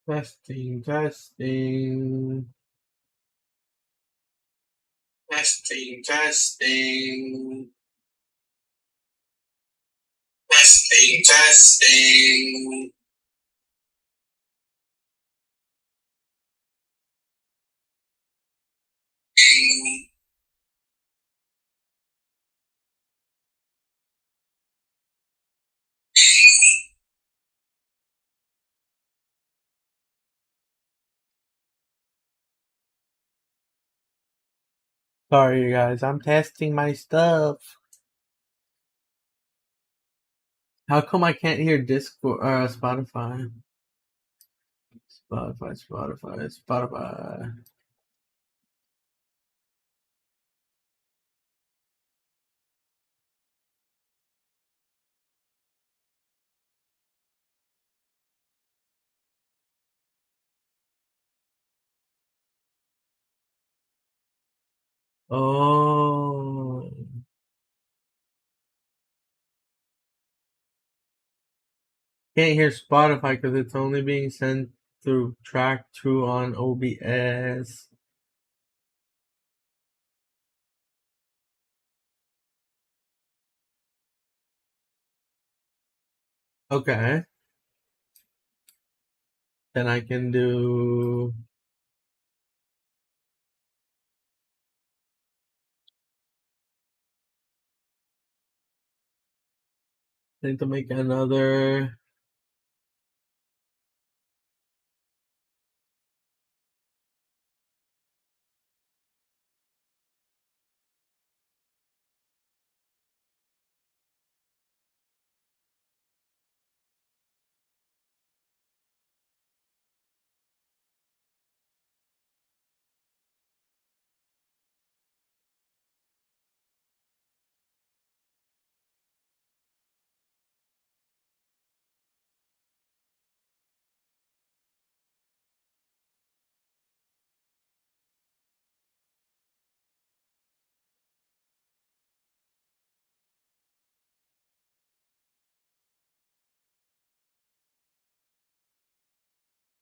Testing, testing. Testing, testing. Testing, testing. Sorry, you guys. I'm testing my stuff. How come I can't hear Discord or Spotify? Spotify. Oh. Can't hear Spotify because it's only being sent through track 2 on OBS. Okay. Then I can do. I need to make another.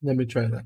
Let me try that.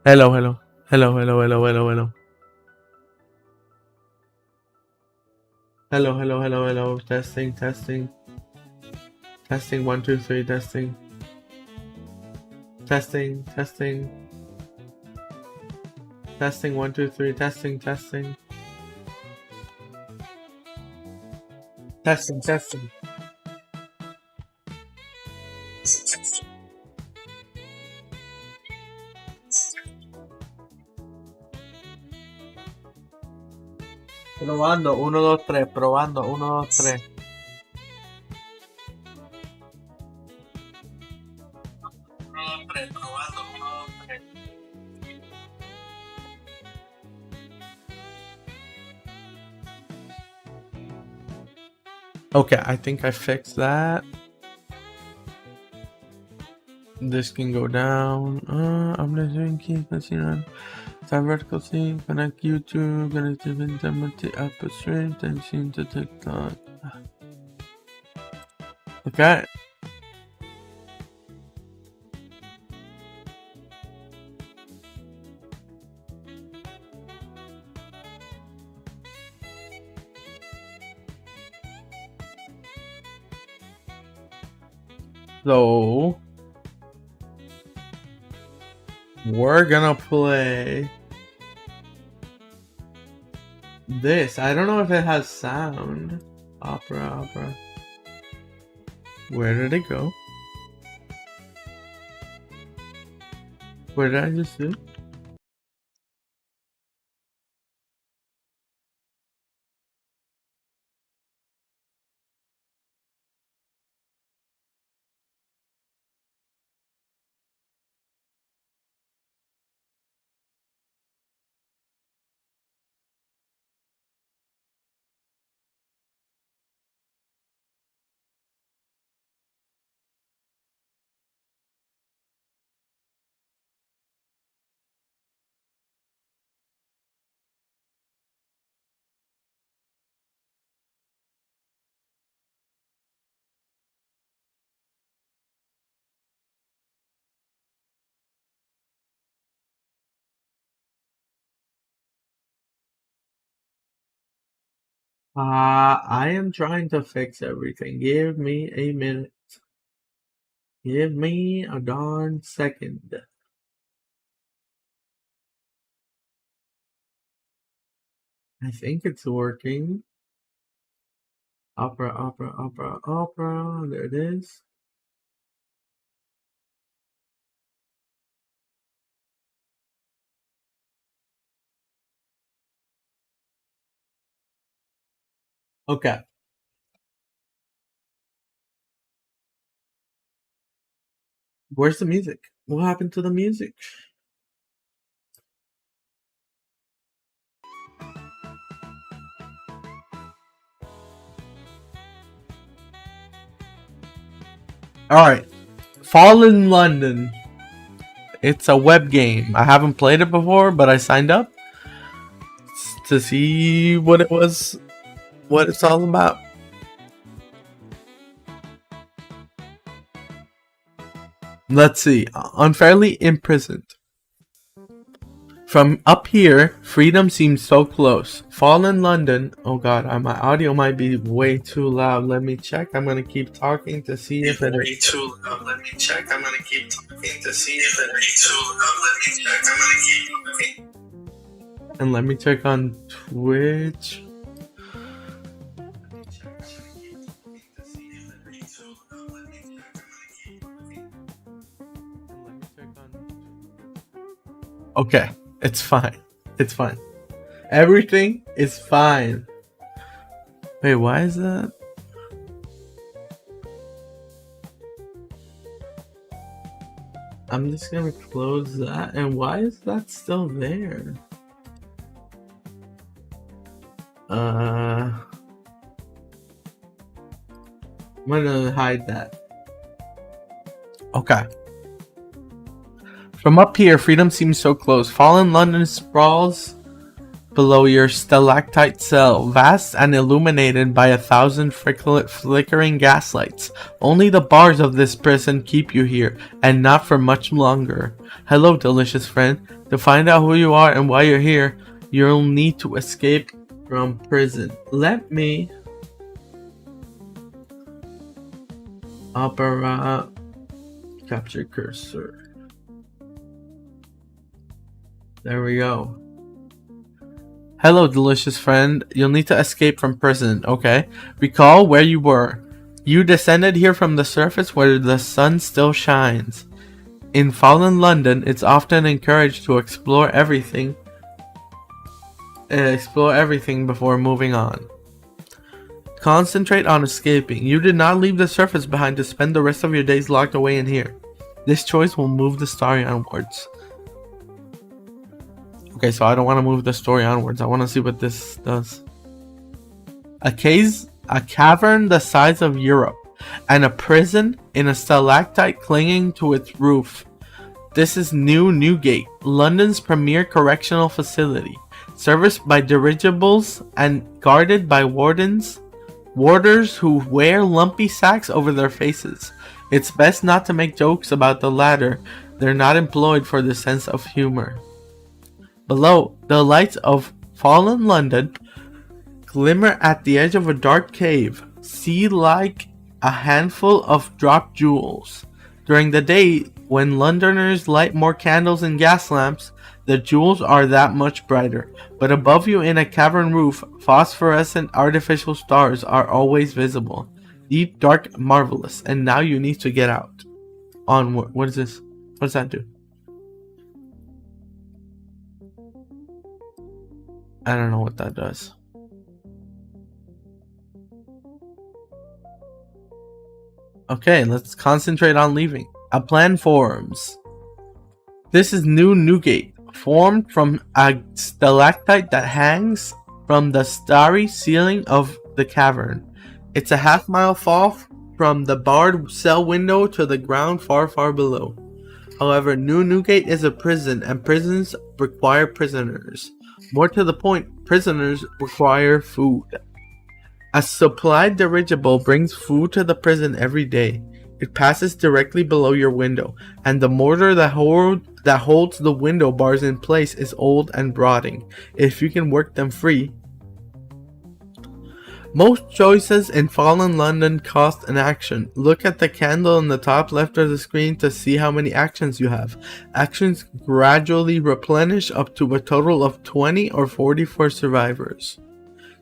Hello, hello. Hello, hello, hello, hello, hello. Hello, hello, hello, hello. Testing, testing. Testing, 1, 2, 3, testing. Testing, testing. Testing, 1, 2, 3, testing, testing. Testing, testing. Probando, 1, 2, 3, probando, 1, 2, 3. Okay, I think I fixed that. This can go down. I'm just doing keep on. Time vertical scene, connect YouTube, connect to upstream, then scene to TikTok. Okay. So we're gonna play this. I don't know if it has sound. Opera. Where did it go? Where did I just do? I am trying to fix everything. Give me a minute. Give me a darn second. I think it's working. Opera. There it is. Okay. Where's the music? What happened to the music? Alright. Fallen London. It's a web game. I haven't played it before, but I signed up to see what it was, what it's all about. Let's see. Unfairly imprisoned. From up here, freedom seems so close. Fallen London. Oh god, my audio might be way too loud. Let me check. I'm gonna keep talking to see if it is too loud. Let me check. I'm gonna keep talking to see if it is too loud. Let me check. I'm gonna keep talking. And let me check on Twitch. Okay, it's fine. It's fine. Everything is fine. Wait, why is that? I'm just gonna close that. And why is that still there? I'm gonna hide that. Okay. From up here, freedom seems so close. Fallen London sprawls below your stalactite cell, vast and illuminated by 1,000 flickering gaslights. Only the bars of this prison keep you here, and not for much longer. Hello, delicious friend. To find out who you are and why you're here, you'll need to escape from prison. Let me... Opera... Capture cursor. There we go. Hello, delicious friend. You'll need to escape from prison, okay? Recall where you were. You descended here from the surface where the sun still shines. In fallen London, it's often encouraged to explore everything before moving on. Concentrate on escaping. You did not leave the surface behind to spend the rest of your days locked away in here. This choice will move the story onwards. Okay, so I don't want to move the story onwards. I want to see what this does. A cavern the size of Europe, and a prison in a stalactite clinging to its roof. This is New Newgate, London's premier correctional facility, serviced by dirigibles and guarded by warders who wear lumpy sacks over their faces. It's best not to make jokes about the latter. They're not employed for the sense of humor. Below, the lights of fallen London glimmer at the edge of a dark cave. See like a handful of dropped jewels. During the day, when Londoners light more candles and gas lamps, the jewels are that much brighter. But above you in a cavern roof, phosphorescent artificial stars are always visible. Deep, dark, marvelous. And now you need to get out. Onward. What is this? What does that do? I don't know what that does. Okay, let's concentrate on leaving. A plan forms. This is New Newgate, formed from a stalactite that hangs from the starry ceiling of the cavern. It's a half-mile fall from the barred cell window to the ground far, far below. However, New Newgate is a prison, and prisons require prisoners. More to the point, prisoners require food. A supplied dirigible brings food to the prison every day. It passes directly below your window, and the mortar that holds the window bars in place is old and rotting. If you can work them free. Most choices in fallen London cost an action. Look at the candle in the top left of the screen to see how many actions you have. Actions gradually replenish up to a total of 20 or 40 for survivors.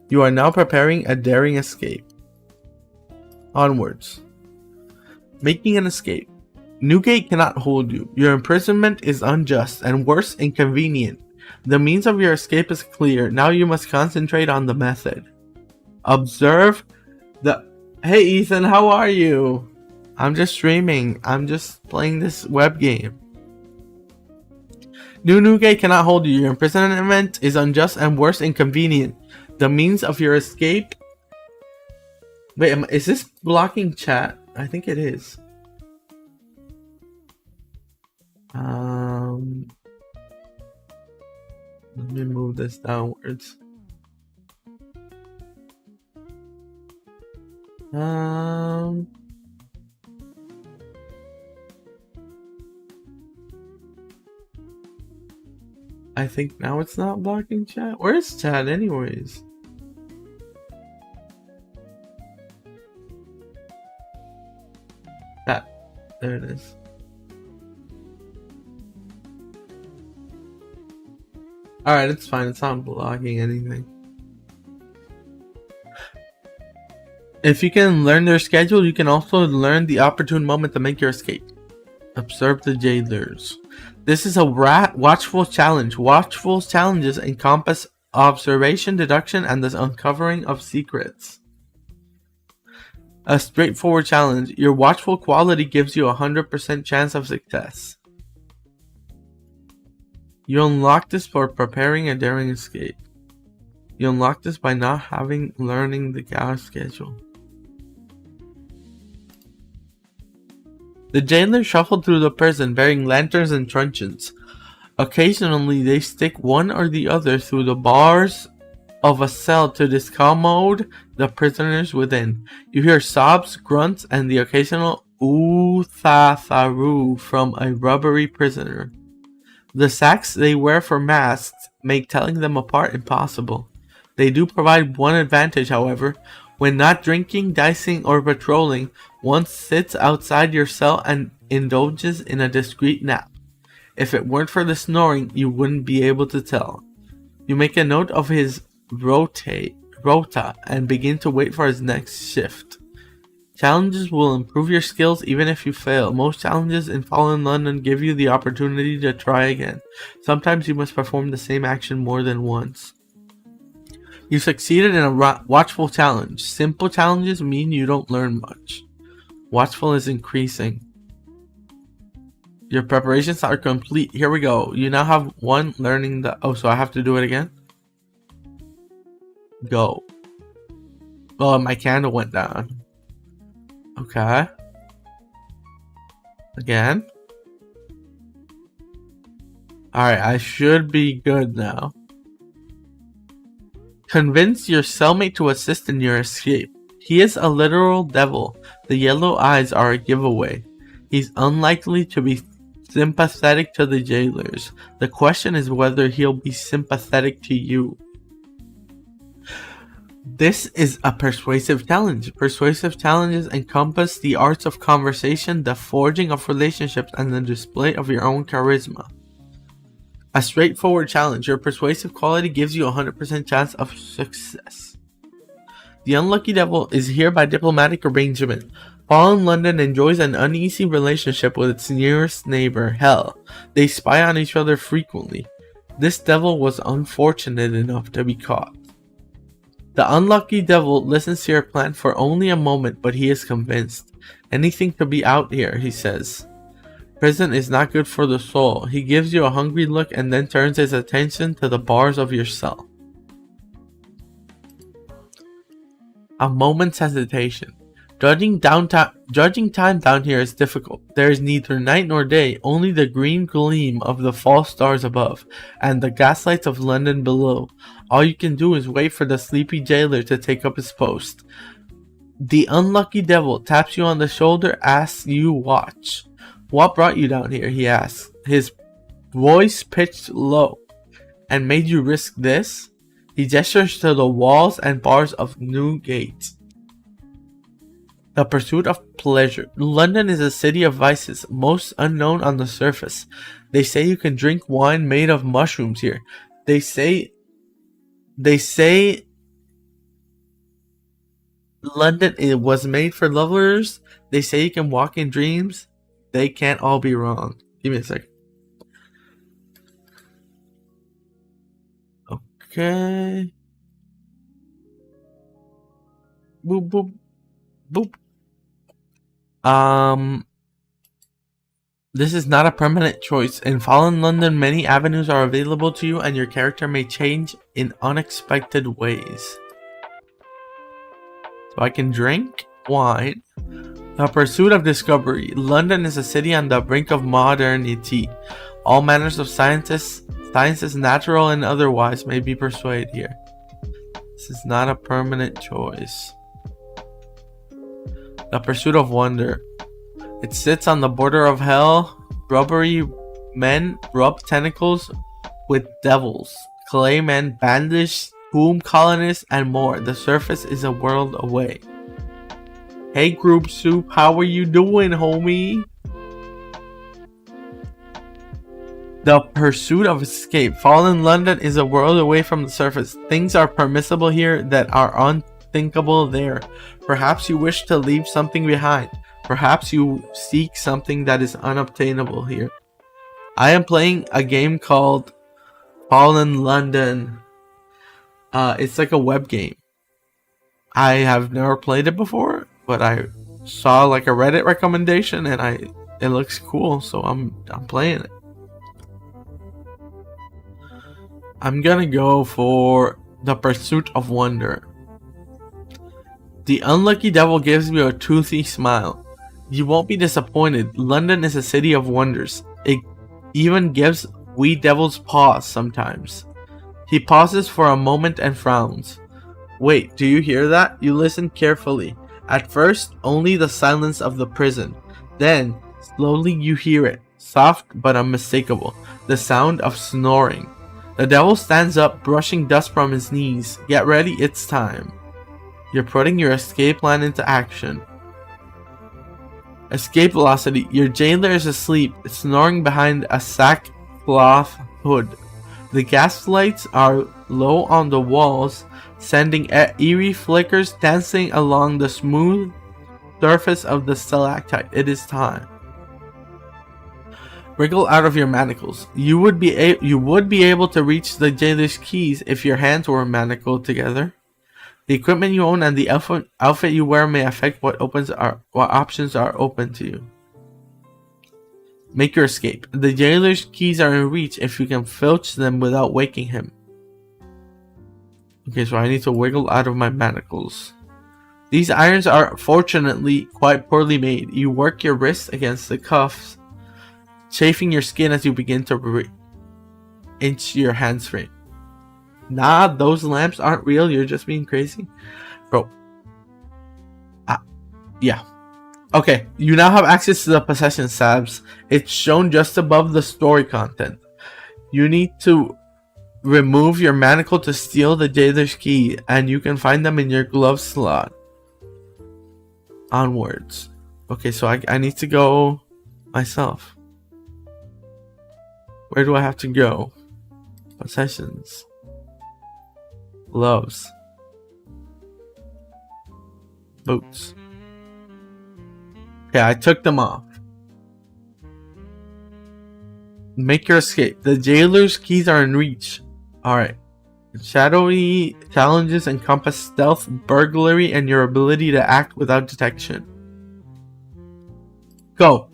You are now preparing a daring escape. Onwards. Making an escape. Newgate cannot hold you. Your imprisonment is unjust and worse, inconvenient. The means of your escape is clear. Now you must concentrate on the method. Observe the... Hey Ethan, how are you? I'm just streaming. I'm just playing this web game. New Newgate cannot hold you. Your imprisonment is unjust and worse, inconvenient. The means of your escape... Wait, is this blocking chat? I think it is. Let me move this downwards. I think now it's not blocking chat. Where's chat anyways? Chat. There it is. Alright, it's fine. It's not blocking anything. If you can learn their schedule, you can also learn the opportune moment to make your escape. Observe the jailers. This is a watchful challenge. Watchful challenges encompass observation, deduction, and the uncovering of secrets. A straightforward challenge. Your watchful quality gives you a 100% chance of success. You unlock this for preparing a daring escape. You unlock this by not learning the gala schedule. The jailer shuffled through the prison bearing lanterns and truncheons. Occasionally, they stick one or the other through the bars of a cell to discommode the prisoners within. You hear sobs, grunts, and the occasional ooh-tha-tha-roo from a rubbery prisoner. The sacks they wear for masks make telling them apart impossible. They do provide one advantage, however. When not drinking, dicing, or patrolling, one sits outside your cell and indulges in a discreet nap. If it weren't for the snoring, you wouldn't be able to tell. You make a note of his rota and begin to wait for his next shift. Challenges will improve your skills even if you fail. Most challenges in Fallen London give you the opportunity to try again. Sometimes you must perform the same action more than once. You succeeded in a watchful challenge. Simple challenges mean you don't learn much. Watchful is increasing. Your preparations are complete. Here we go. You now have one learning the... Oh, so I have to do it again? Go. Oh, my candle went down. Okay. Again. Alright, I should be good now. Convince your cellmate to assist in your escape. He is a literal devil. The yellow eyes are a giveaway. He's unlikely to be sympathetic to the jailers. The question is whether he'll be sympathetic to you. This is a persuasive challenge. Persuasive challenges encompass the arts of conversation, the forging of relationships, and the display of your own charisma. A straightforward challenge. Your persuasive quality gives you a 100% chance of success. The unlucky devil is here by diplomatic arrangement. Fallen London enjoys an uneasy relationship with its nearest neighbor, Hell. They spy on each other frequently. This devil was unfortunate enough to be caught. The unlucky devil listens to your plan for only a moment, but he is convinced. Anything to be out here, he says. Prison is not good for the soul. He gives you a hungry look and then turns his attention to the bars of your cell. A moment's hesitation. Judging time down here is difficult. There is neither night nor day, only the green gleam of the false stars above, and the gaslights of London below. All you can do is wait for the sleepy jailer to take up his post. The unlucky devil taps you on the shoulder, asks you watch. What brought you down here, he asks, his voice pitched low. And made you risk this? He gestures to the walls and bars of Newgate. The pursuit of pleasure. London is a city of vices, most unknown on the surface. They say you can drink wine made of mushrooms here. They say London was made for lovers. They say you can walk in dreams. They can't all be wrong. Give me a second. Okay. Boop, boop, boop. This is not a permanent choice. In Fallen London, many avenues are available to you and your character may change in unexpected ways. So I can drink wine. The pursuit of discovery. London is a city on the brink of modernity. All manners of sciences, natural and otherwise, may be pursued here. This is not a permanent choice. The pursuit of wonder. It sits on the border of hell. Rubbery men rub tentacles with devils. Clay men bandage womb colonists and more. The surface is a world away. Hey Group Soup, how are you doing, homie? The pursuit of escape. Fallen London is a world away from the surface. Things are permissible here that are unthinkable there. Perhaps you wish to leave something behind. Perhaps you seek something that is unobtainable here. I am playing a game called Fallen London. It's like a web game. I have never played it before, but I saw like a Reddit recommendation and it looks cool, so I'm playing it. I'm gonna go for the pursuit of wonder. The unlucky devil gives you a toothy smile. You won't be disappointed. London is a city of wonders. It even gives We devils pause sometimes. He pauses for a moment and frowns. Wait, do you hear that? You listen carefully. At first, only the silence of the prison. Then, slowly you hear it, soft but unmistakable, the sound of snoring. The devil stands up, brushing dust from his knees. Get ready, it's time. You're putting your escape plan into action. Escape velocity. Your jailer is asleep, snoring behind a sackcloth hood. The gas lights are low on the walls, sending eerie flickers dancing along the smooth surface of the stalactite. It is time. Wriggle out of your manacles. You would be able to reach the jailer's keys if your hands were manacled together. The equipment you own and the outfit you wear may affect what options are open to you. Make your escape. The jailer's keys are in reach if you can filch them without waking him. Okay, so I need to wiggle out of my manacles. These irons are fortunately quite poorly made. You work your wrists against the cuffs, chafing your skin as you begin to inch your hands free. Nah, those lamps aren't real. You're just being crazy. Bro. Yeah. Okay, you now have access to the possession tabs. It's shown just above the story content. You need to remove your manacle to steal the jailer's key, and you can find them in your glove slot. Onwards. Okay, so I need to go myself. Where do I have to go? Possessions. Gloves. Boots. Okay, I took them off. Make your escape. The jailer's keys are in reach. Alright. Shadowy challenges encompass stealth, burglary, and your ability to act without detection. Go.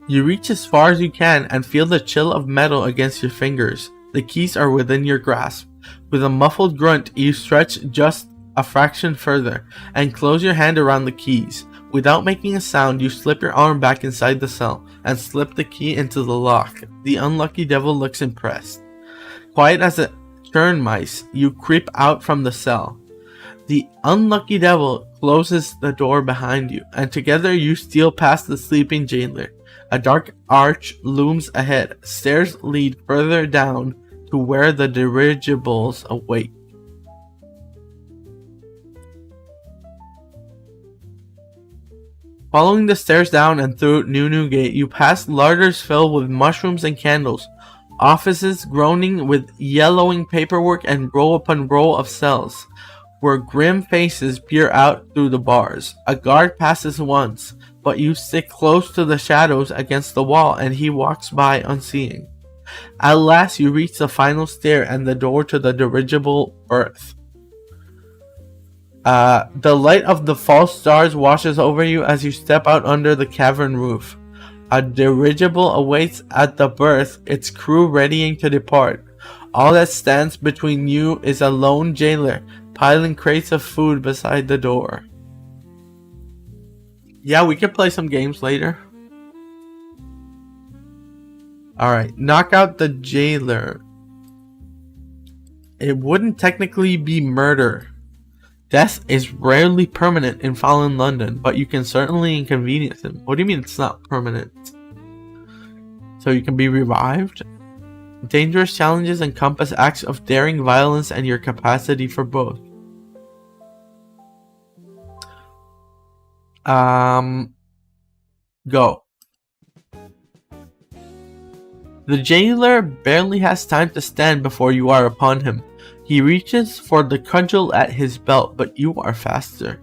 You reach as far as you can and feel the chill of metal against your fingers. The keys are within your grasp. With a muffled grunt, you stretch just a fraction further and close your hand around the keys. Without making a sound, you slip your arm back inside the cell and slip the key into the lock. The unlucky devil looks impressed. Quiet as a churn mice, you creep out from the cell. The unlucky devil closes the door behind you, and together you steal past the sleeping jailer. A dark arch looms ahead. Stairs lead further down to where the dirigibles await. Following the stairs down and through New Gate, you pass larders filled with mushrooms and candles, offices groaning with yellowing paperwork, and row upon row of cells, where grim faces peer out through the bars. A guard passes once, but you stick close to the shadows against the wall, and he walks by unseeing. At last, you reach the final stair and the door to the dirigible berth. The light of the false stars washes over you as you step out under the cavern roof. A dirigible awaits at the berth, its crew readying to depart. All that stands between you is a lone jailer, piling crates of food beside the door. Yeah, we can play some games later. Alright, knock out the jailer. It wouldn't technically be murder. Death is rarely permanent in Fallen London, but you can certainly inconvenience him. What do you mean it's not permanent? So you can be revived? Dangerous challenges encompass acts of daring violence and your capacity for both. Go. The jailer barely has time to stand before you are upon him. He reaches for the cudgel at his belt, but you are faster.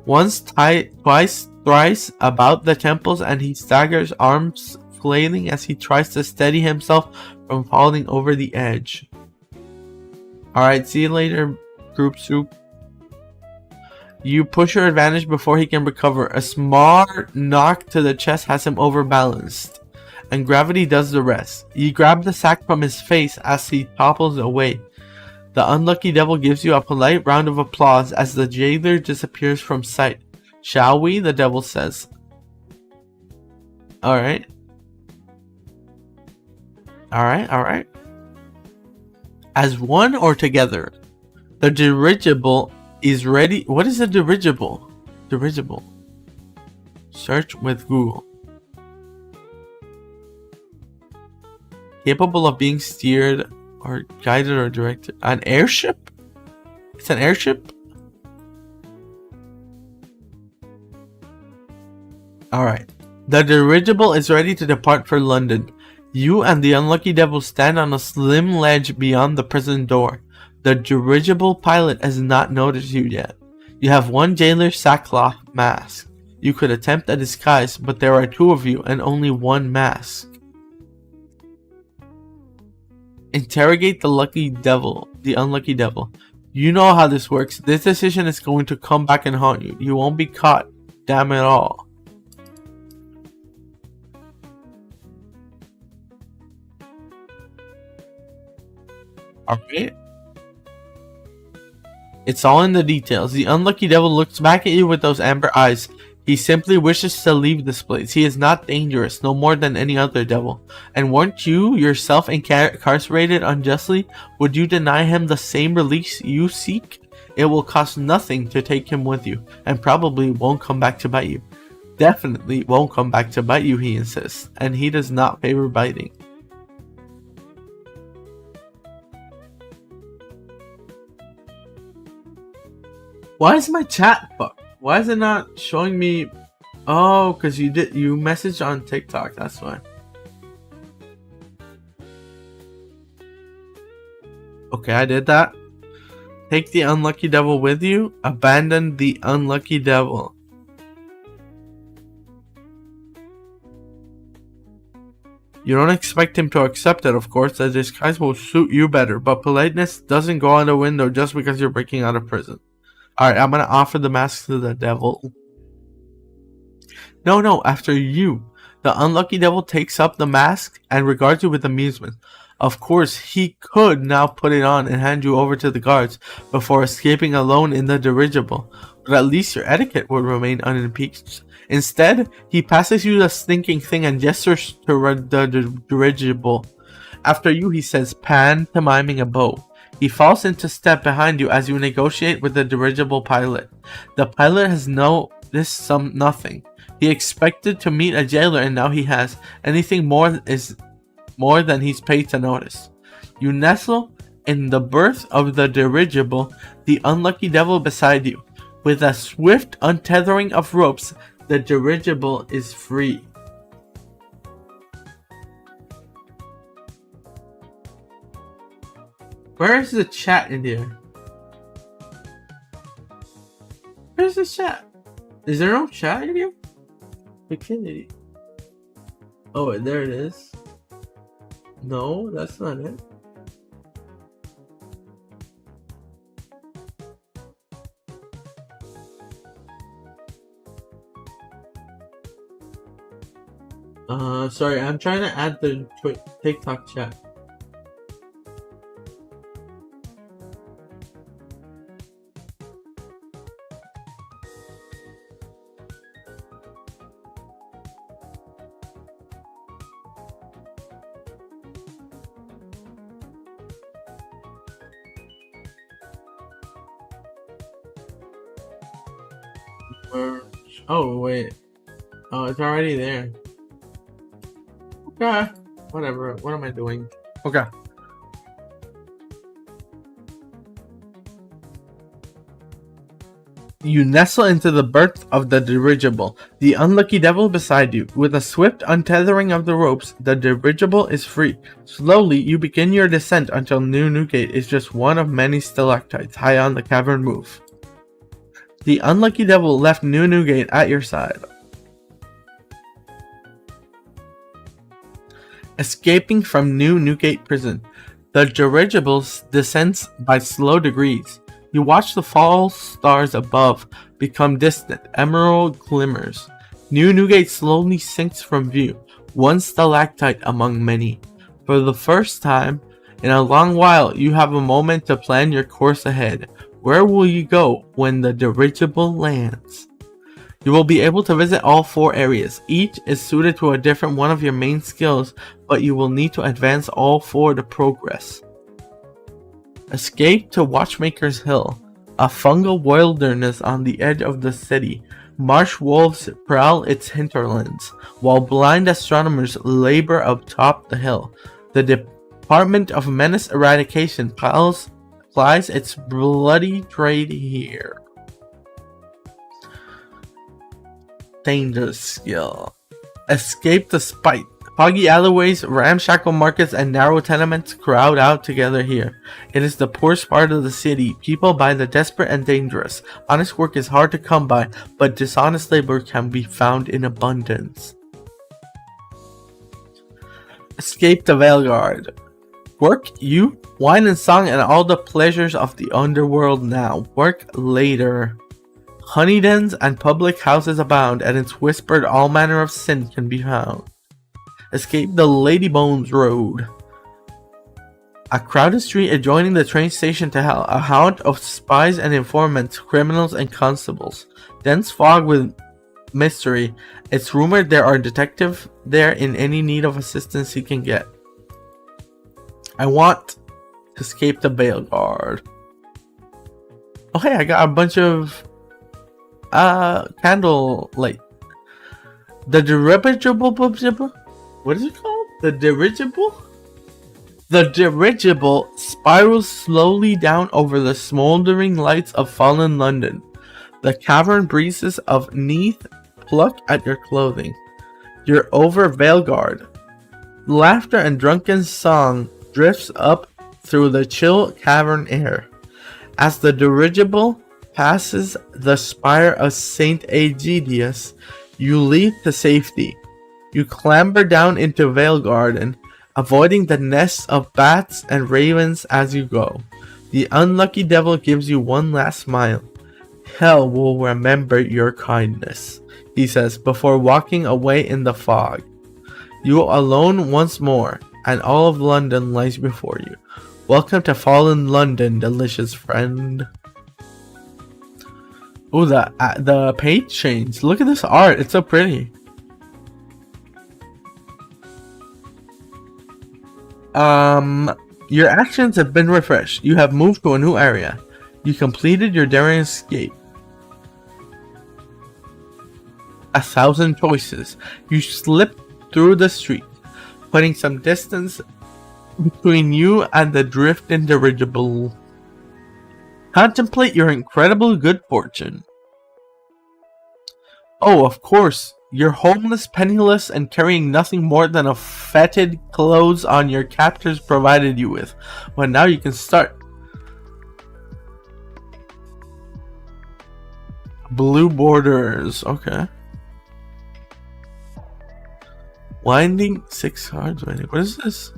Once, twice, thrice about the temples, and he staggers, arms flailing as he tries to steady himself from falling over the edge. Alright, see you later, group soup. You push your advantage before he can recover. A smart knock to the chest has him overbalanced, and gravity does the rest. You grab the sack from his face as he topples away. The unlucky devil gives you a polite round of applause as the jailer disappears from sight. Shall we? The devil says. Alright. Alright. As one or together, the dirigible is ready. What is a dirigible? Dirigible. Search with Google. Capable of being steered or guided or directed. An airship? It's an airship? Alright. The dirigible is ready to depart for London. You and the unlucky devil stand on a slim ledge beyond the prison door. The dirigible pilot has not noticed you yet. You have one jailer's sackcloth mask. You could attempt a disguise, but there are two of you and only one mask. Interrogate the unlucky devil. You know how this works. This decision is going to come back and haunt you. You won't be caught. Damn it all. Alright. It's all in the details. The unlucky devil looks back at you with those amber eyes. He simply wishes to leave this place. He is not dangerous, no more than any other devil. And weren't you yourself incarcerated unjustly? Would you deny him the same release you seek? It will cost nothing to take him with you, and probably won't come back to bite you. Definitely won't come back to bite you, he insists, and he does not favor biting. Why is my chat fucked? Why is it not showing me? Oh, because you messaged on TikTok, that's why. Okay, I did that. Take the unlucky devil with you. Abandon the unlucky devil. You don't expect him to accept it, of course. The disguise will suit you better, but politeness doesn't go out the window just because you're breaking out of prison. Alright, I'm gonna offer the mask to the devil. No, after you. The unlucky devil takes up the mask and regards you with amusement. Of course, he could now put it on and hand you over to the guards before escaping alone in the dirigible, but at least your etiquette would remain unimpeached. Instead, he passes you the stinking thing and gestures toward the dirigible. After you, he says, pantomiming a bow. He falls into step behind you as you negotiate with the dirigible pilot. The pilot has noticed nothing. He expected to meet a jailer and now he has. Anything more is more than he's paid to notice. You nestle in the berth of the dirigible, the unlucky devil beside you. With a swift untethering of ropes, the dirigible is free. Where is the chat in here? Where's the chat? Is there no chat in here? McKinney. Oh, wait, there it is. No, that's not it. Sorry, I'm trying to add the TikTok chat. Oh, wait. Oh, it's already there. Okay. Whatever. What am I doing? Okay. You nestle into the berth of the dirigible, the unlucky devil beside you. With a swift untethering of the ropes, the dirigible is free. Slowly, you begin your descent until New Newgate is just one of many stalactites high on the cavern roof. The unlucky devil left New Newgate at your side. Escaping from New Newgate prison, the dirigible descends by slow degrees. You watch the false stars above become distant, emerald glimmers. New Newgate slowly sinks from view, one stalactite among many. For the first time in a long while, you have a moment to plan your course ahead. Where will you go when the dirigible lands? You will be able to visit all 4 areas. Each is suited to a different one of your main skills, but you will need to advance all 4 to progress. Escape to Watchmaker's Hill, a fungal wilderness on the edge of the city. Marsh wolves prowl its hinterlands, while blind astronomers labor atop the hill. The Department of Menace Eradication plies its bloody trade here. Danger skill. Escape the Spite. Foggy alleyways, ramshackle markets, and narrow tenements crowd out together here. It is the poorest part of the city. People buy the desperate and dangerous. Honest work is hard to come by, but dishonest labor can be found in abundance. Escape the Veilguard. Work you, wine and song, and all the pleasures of the underworld now. Work later. Honey dens and public houses abound, and it's whispered all manner of sin can be found. Escape the Lady Bones Road. A crowded street adjoining the train station to hell. A haunt of spies and informants, criminals and constables. Dense fog with mystery. It's rumored there are detectives there in any need of assistance he can get. I want to escape the Veilguard. Oh hey, I got a bunch of candle light. The dirigible. What is it called? The dirigible? The dirigible spirals slowly down over the smoldering lights of fallen London. The cavern breezes of Neath pluck at your clothing. You're over Veilguard. Laughter and drunken song drifts up through the chill cavern air. As the dirigible passes the spire of St. Aegidius, you leap to safety. You clamber down into Veilgarden, avoiding the nests of bats and ravens as you go. The unlucky devil gives you one last smile. Hell will remember your kindness, he says, before walking away in the fog. You are alone once more, and all of London lies before you. Welcome to fallen London, delicious friend. Ooh, the page changed. Look at this art. It's so pretty. Your actions have been refreshed. You have moved to a new area. You completed your daring escape. 1,000 choices. You slip through the street, putting some distance between you and the drifting dirigible. Contemplate your incredible good fortune. Oh, of course. You're homeless, penniless, and carrying nothing more than a fetid clothes on your captors provided you with. Well, now you can start. Blue borders. Okay. Winding 6 cards. Waiting. What is this?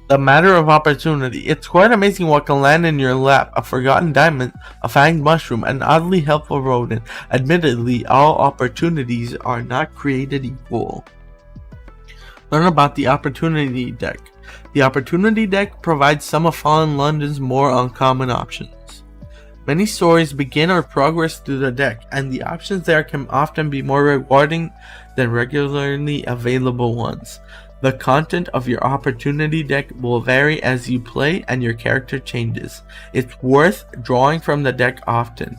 The Matter of Opportunity. It's quite amazing what can land in your lap. A forgotten diamond, a fanged mushroom, an oddly helpful rodent. Admittedly, all opportunities are not created equal. Learn about the Opportunity deck. The Opportunity deck provides some of Fallen London's more uncommon options. Many stories begin or progress through the deck, and the options there can often be more rewarding than regularly available ones. The content of your Opportunity deck will vary as you play and your character changes. It's worth drawing from the deck often.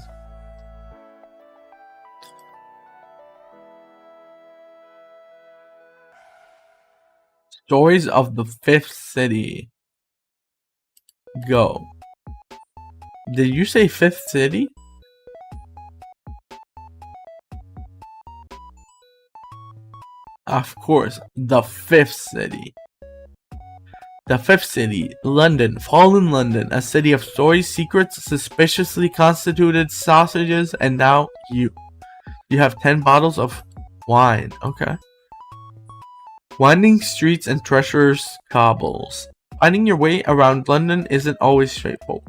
Stories of the Fifth City. Go. Did you say Fifth City? Of course, the Fifth City. The Fifth City, London, fallen London, a city of stories, secrets, suspiciously constituted sausages, and now you. You have 10 bottles of wine. Okay. Winding streets and treacherous cobbles. Finding your way around London isn't always straightforward.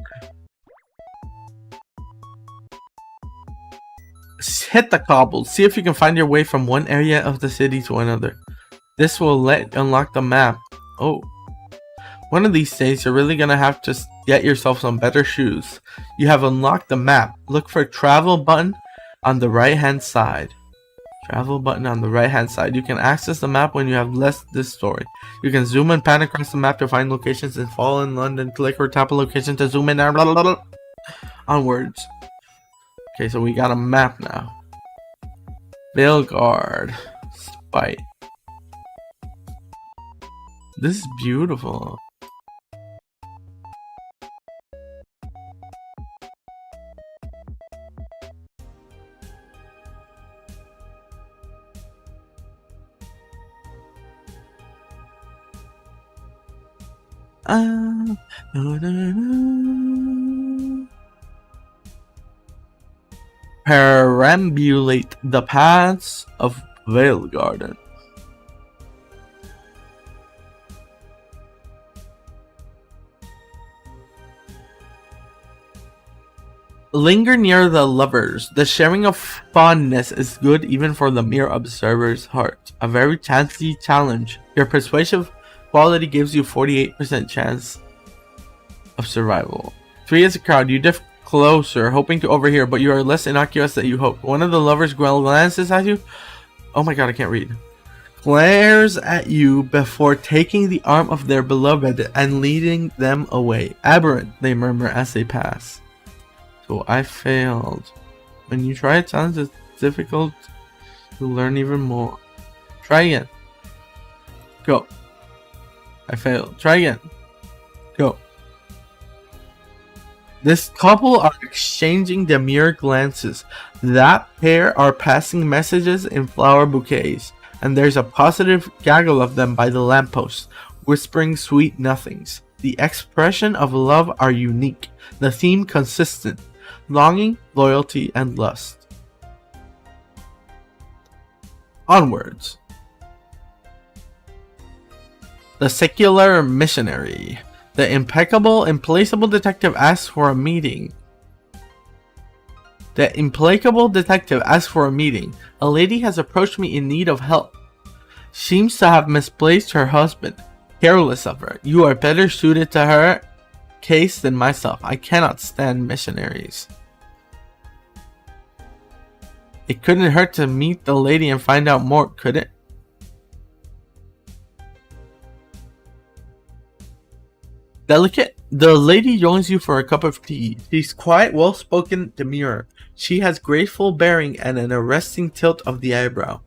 Hit the cobbles. See if you can find your way from one area of the city to another. This will unlock the map. Oh. One of these days, you're really gonna have to get yourself some better shoes. You have unlocked the map. Look for travel button on the right hand side. Travel button on the right hand side. You can access the map when you have left this story. You can zoom and pan across the map to find locations in Fallen London. Click or tap a location to zoom in. Blah, blah, blah, blah. Onwards. Okay, so we got a map now. Veilguard. Spite. This is beautiful. Perambulate the paths of Veilgarden. Linger near the lovers. The sharing of fondness is good even for the mere observer's heart. A very chancy challenge. Your persuasive quality gives you 48% chance of survival. 3 is a crowd. You drift closer, hoping to overhear, but you are less innocuous than you hoped. One of the lovers glances at you. Oh my god, I can't read. Glares at you before taking the arm of their beloved and leading them away. Aberrant, they murmur as they pass. So I failed. When you try a challenge, it's difficult to learn even more. Try again. Go. I failed. Try again. Go. This couple are exchanging demure glances. That pair are passing messages in flower bouquets, and there's a positive gaggle of them by the lamppost, whispering sweet nothings. The expression of love are unique, the theme consistent. Longing, loyalty, and lust. Onwards. The secular missionary. The impeccable, implacable detective asks for a meeting. The implacable detective asks for a meeting. A lady has approached me in need of help. Seems to have misplaced her husband. Careless of her. You are better suited to her case than myself. I cannot stand missionaries. It couldn't hurt to meet the lady and find out more, could it? Delicate. The lady joins you for a cup of tea. She's quiet, well-spoken, demure. She has graceful bearing and an arresting tilt of the eyebrow.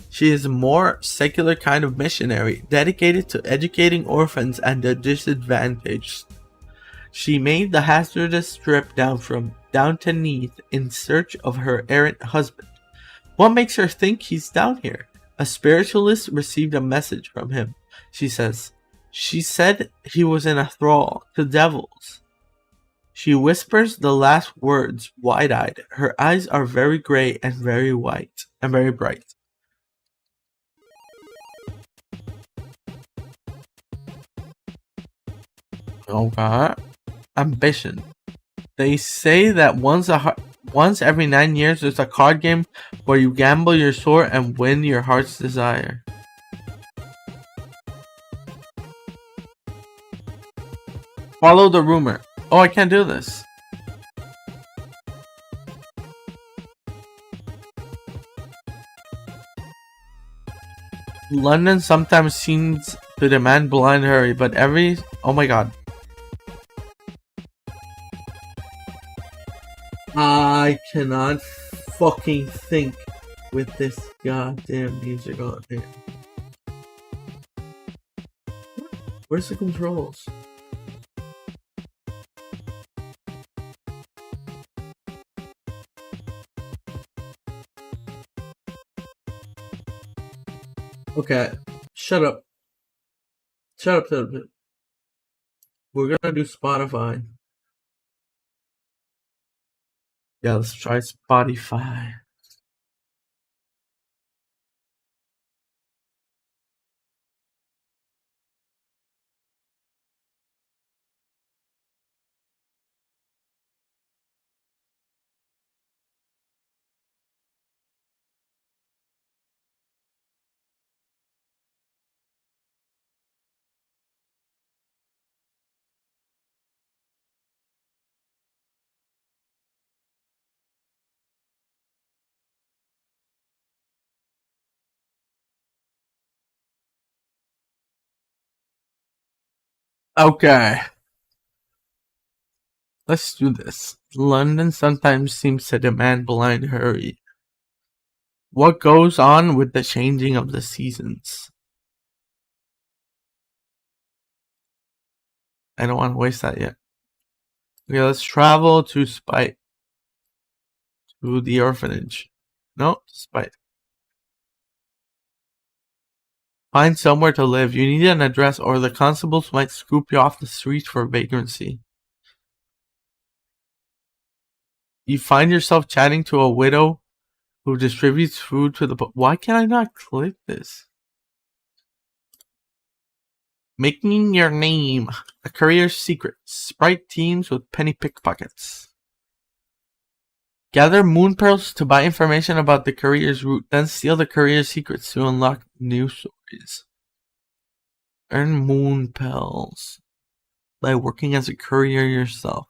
She is a more secular kind of missionary, dedicated to educating orphans and the disadvantaged. She made the hazardous trip down from Downton Neath in search of her errant husband. What makes her think he's down here? A spiritualist received a message from him, she says. She said he was in a thrall to devils. She whispers the last words wide-eyed. Her eyes are very gray and very white and very bright. Okay. Ambition. They say that once every 9 years there's a card game where you gamble your sword and win your heart's desire. Follow the rumor. Oh, I can't do this. London sometimes seems to demand blind hurry, but oh my god. I cannot fucking think with this goddamn music on here. Where's the controls? Okay, shut up. Shut up. We're gonna do Spotify. Yeah, let's try Spotify. Okay. Let's do this. London sometimes seems to demand blind hurry. What goes on with the changing of the seasons? I don't want to waste that yet. Okay, let's travel to Spite. To the orphanage. No, Spite. Find somewhere to live. You need an address or the constables might scoop you off the street for vagrancy. You find yourself chatting to a widow who distributes food to the... Why can I not click this? Making your name. A career secret. Sprite teams with penny pickpockets. Gather moon pearls to buy information about the career's route, then steal the career's secrets to unlock new stories. Earn moon pearls by working as a courier yourself.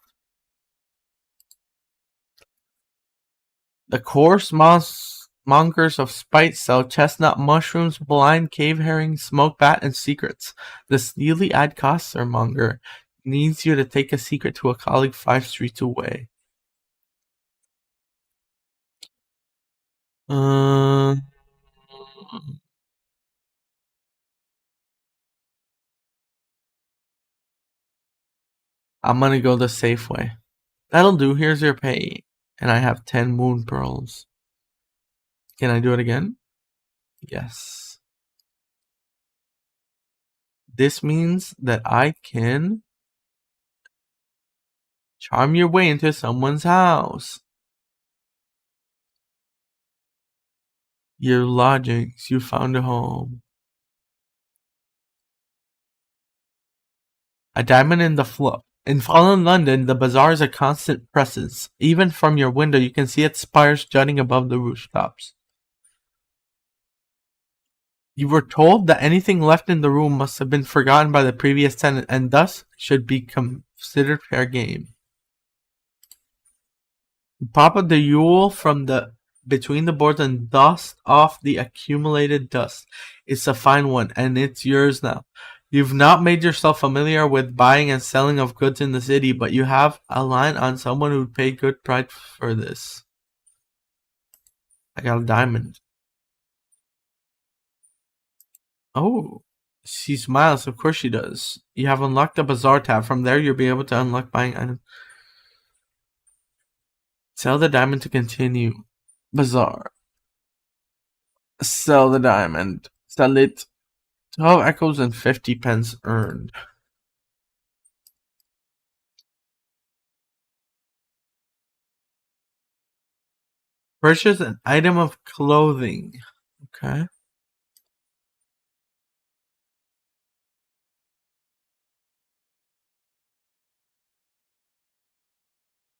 The coarse mongers of Spite sell chestnut mushrooms, blind cave herring, smoked bat, and secrets. The steely ad costermonger needs you to take a secret to a colleague 5 streets away. I'm gonna go the safe way. That'll do. Here's your pay. And I have 10 moon pearls. Can I do it again? Yes. This means that I can charm your way into someone's house. Your lodgings. You found a home. A diamond in the floor. In fallen London, the bazaar is a constant presence. Even from your window, you can see its spires jutting above the rooftops. You were told that anything left in the room must have been forgotten by the previous tenant and thus should be considered fair game. Pop up the Yule from between the boards and dust off the accumulated dust. It's a fine one, and it's yours now. You've not made yourself familiar with buying and selling of goods in the city, but you have a line on someone who'd pay good price for this. I got a diamond. Oh, she smiles. Of course she does. You have unlocked the bazaar tab. From there, you'll be able to unlock buying items. Sell the diamond to continue. Bazaar. Sell the diamond. Sell it. 12 echoes and 50 pence earned. Purchase an item of clothing. Okay.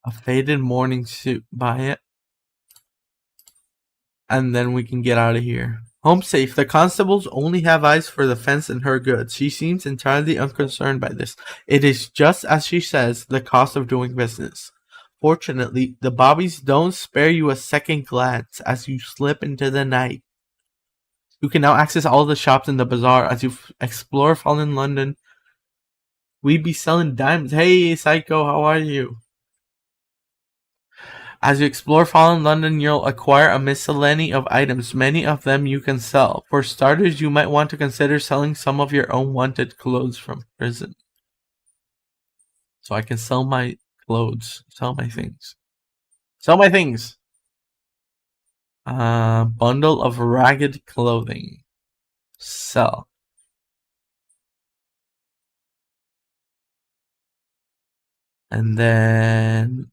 A faded morning suit. Buy it. And then we can get out of here. Home safe. The constables only have eyes for the fence and her goods. She seems entirely unconcerned by this. It is just as she says, the cost of doing business. Fortunately, the bobbies don't spare you a second glance as you slip into the night. You can now access all the shops in the bazaar as you explore fallen London. We be selling diamonds. Hey, Psycho, how are you? As you explore fallen London, you'll acquire a miscellany of items. Many of them you can sell. For starters, you might want to consider selling some of your own wanted clothes from prison. So I can sell my clothes. Sell my things. Sell my things! Bundle of ragged clothing. Sell. And then...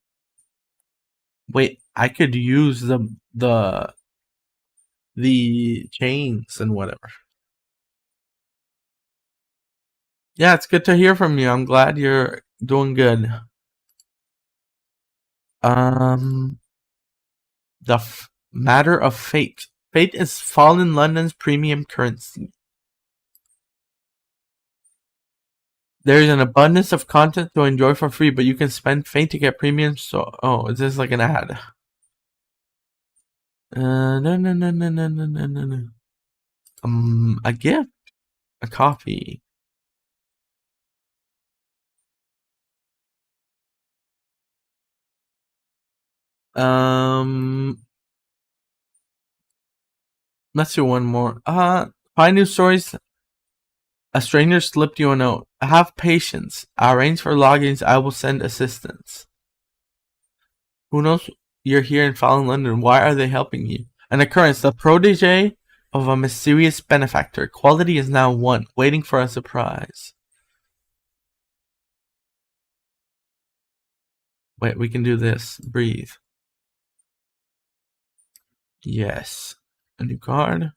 Wait, I could use the chains and whatever. Yeah, it's good to hear from you. I'm glad you're doing good. The matter of fate. Fate is fallen London's premium currency. There is an abundance of content to enjoy for free, but you can spend fate to get premium. So, oh, is this like an ad? No. A gift, a coffee. Let's do one more. Find news stories. A stranger slipped you a note. Have patience. Arrange for logins. I will send assistance. Who knows you're here in Fallen London? Why are they helping you? An occurrence. The protege of a mysterious benefactor. Quality is now 1. Waiting for a surprise. Wait, we can do this. Breathe. Yes. A new card.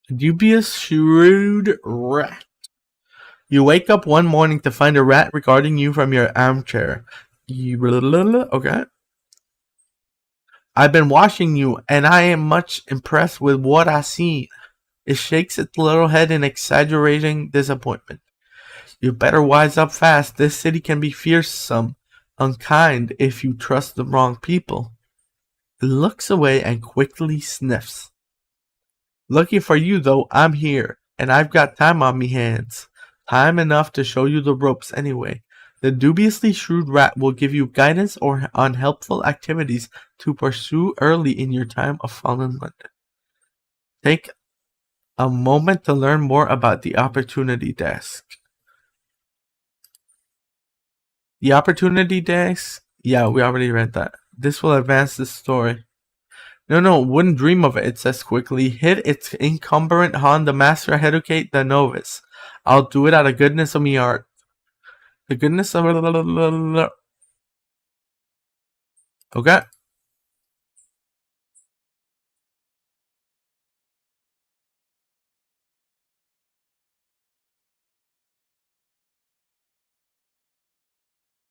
A dubious shrewd rat. You wake up one morning to find a rat regarding you from your armchair. Okay. I've been watching you, and I am much impressed with what I see. It shakes its little head in exaggerating disappointment. You better wise up fast. This city can be fearsome, unkind if you trust the wrong people. It looks away and quickly sniffs. Lucky for you, though, I'm here, and I've got time on me hands. Time enough to show you the ropes anyway. The dubiously shrewd rat will give you guidance or on helpful activities to pursue early in your time of fallen London. Take a moment to learn more about the opportunity desk. The opportunity desk? Yeah, we already read that. This will advance the story. No, wouldn't dream of it, it says quickly. Hit its incumbrant on the master educate the novice. I'll do it out of goodness of me art. The goodness of... Okay.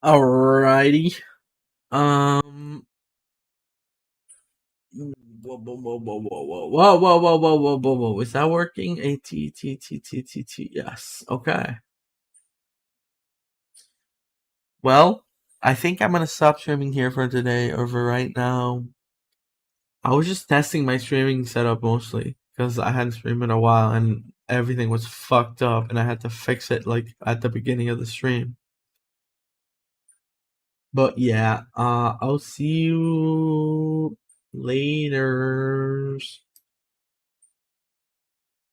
Alrighty. Whoa. Is that working? A-T-T-T-T-T-T. Yes. Okay. Well, I think I'm gonna stop streaming here for today or for right now. I was just testing my streaming setup mostly because I hadn't streamed in a while and everything was fucked up and I had to fix it like at the beginning of the stream. But yeah, I'll see you later.